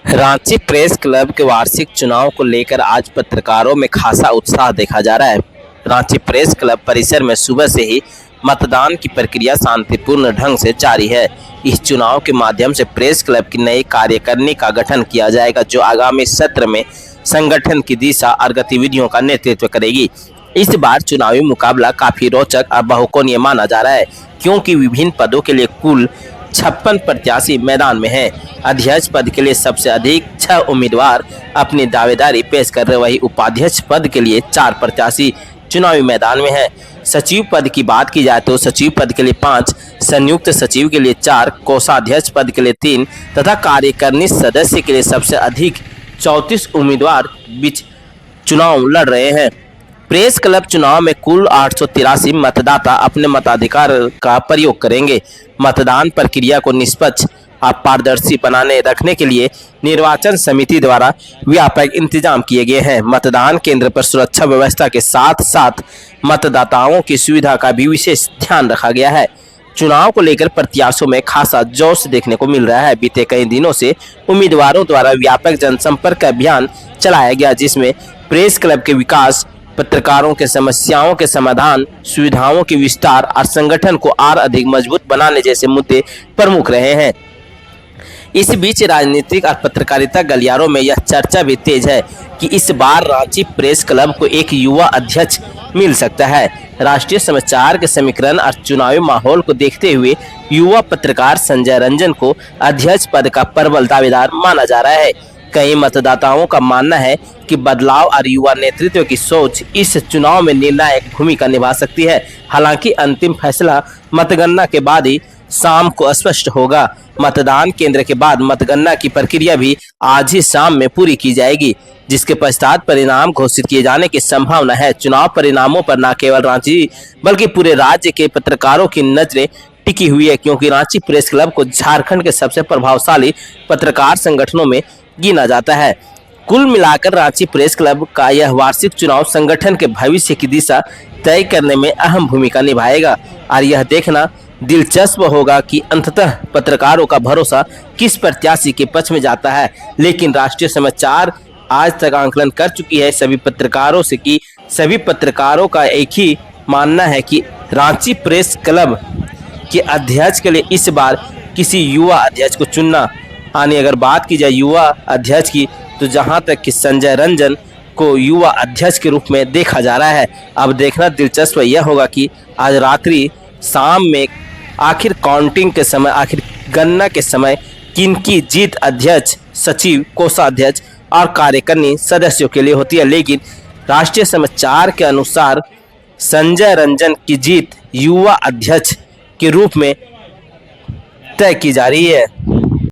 Ranchi press club के वार्षिक चुनाव को लेकर आज पत्रकारों में खासा उत्साह देखा जा रहा है। रांची प्रेस क्लब परिसर में सुबह से ही मतदान की प्रक्रिया शांतिपूर्ण ढंग से जारी है। इस चुनाव के माध्यम से प्रेस क्लब की नई कार्यकारिणी का गठन किया जाएगा, जो आगामी सत्र में संगठन की दिशा और गतिविधियों का नेतृत्व करेगी। इस बार चुनावी मुकाबला काफी रोचक और बहुकोणीय माना जा रहा है, क्योंकि विभिन्न पदों के लिए कुल 56 प्रत्याशी मैदान में हैं। अध्यक्ष पद के लिए सबसे अधिक 6 उम्मीदवार अपनी दावेदारी पेश कर रहे, वही उपाध्यक्ष पद के लिए 4 प्रत्याशी चुनावी मैदान में हैं। सचिव पद की बात की जाए तो सचिव पद के लिए 5, संयुक्त सचिव के लिए 4, कोषाध्यक्ष पद के लिए 3 तथा कार्यकारिणी सदस्य के लिए सबसे अधिक 34 उम्मीदवार बीच चुनाव लड़ रहे हैं। प्रेस क्लब चुनाव में कुल 883 मतदाता अपने मताधिकार का प्रयोग करेंगे। मतदान प्रक्रिया को निष्पक्ष और पारदर्शी बनाने रखने के लिए निर्वाचन समिति द्वारा व्यापक इंतजाम किए गए हैं। मतदान केंद्र पर सुरक्षा व्यवस्था के साथ साथ मतदाताओं की सुविधा का भी विशेष ध्यान रखा गया है। चुनाव को लेकर प्रत्याशियों में खासा जोश देखने को मिल रहा है। बीते कई दिनों से उम्मीदवारों द्वारा व्यापक जनसंपर्क अभियान चलाया गया, जिसमें प्रेस क्लब के विकास, पत्रकारों के समस्याओं के समाधान, सुविधाओं के विस्तार और संगठन को और अधिक मजबूत बनाने जैसे मुद्दे प्रमुख रहे हैं। इस बीच राजनीतिक और पत्रकारिता गलियारों में यह चर्चा भी तेज है कि इस बार रांची प्रेस क्लब को एक युवा अध्यक्ष मिल सकता है। राष्ट्रीय समाचार के समीकरण और चुनावी माहौल को देखते हुए युवा पत्रकार संजय रंजन को अध्यक्ष पद का प्रबल दावेदार माना जा रहा है। कई मतदाताओं का मानना है कि बदलाव और युवा नेतृत्व की सोच इस चुनाव में निर्णायक भूमिका निभा सकती है। हालांकि अंतिम फैसला मतगणना के बाद ही शाम को स्पष्ट होगा। मतदान केंद्र के बाद मतगणना की प्रक्रिया भी आज ही शाम में पूरी की जाएगी, जिसके पश्चात परिणाम घोषित किए जाने की संभावना है। चुनाव परिणामों पर न केवल रांची बल्कि पूरे राज्य के पत्रकारों की नजरें टिकी हुई है, क्योंकि रांची प्रेस क्लब को झारखंड के सबसे प्रभावशाली पत्रकार संगठनों में गिना जाता है। कुल मिलाकर रांची प्रेस क्लब का यह वार्षिक चुनाव संगठन के भविष्य की दिशा तय करने में अहम भूमिका निभाएगा और यह देखना दिलचस्प होगा कि अंततः पत्रकारों का भरोसा किस प्रत्याशी के पक्ष में जाता है। लेकिन राष्ट्रीय समाचार आज तक आंकलन कर चुकी है सभी पत्रकारों से कि सभी पत्रकारों का एक ही मानना है कि रांची प्रेस क्लब के अध्यक्ष के लिए इस बार किसी युवा अध्यक्ष को चुनना। अगर बात की जाए युवा अध्यक्ष की, तो जहां तक कि संजय रंजन को युवा अध्यक्ष के रूप में देखा जा रहा है। अब देखना दिलचस्प यह होगा कि आज रात्रि शाम में आखिर काउंटिंग के समय, आखिर गणना के समय किनकी जीत अध्यक्ष, सचिव, कोषाध्यक्ष और कार्यकारिणी सदस्यों के लिए होती है। लेकिन राष्ट्रीय समाचार के अनुसार संजय रंजन की जीत युवा अध्यक्ष के रूप में तय की जा रही है।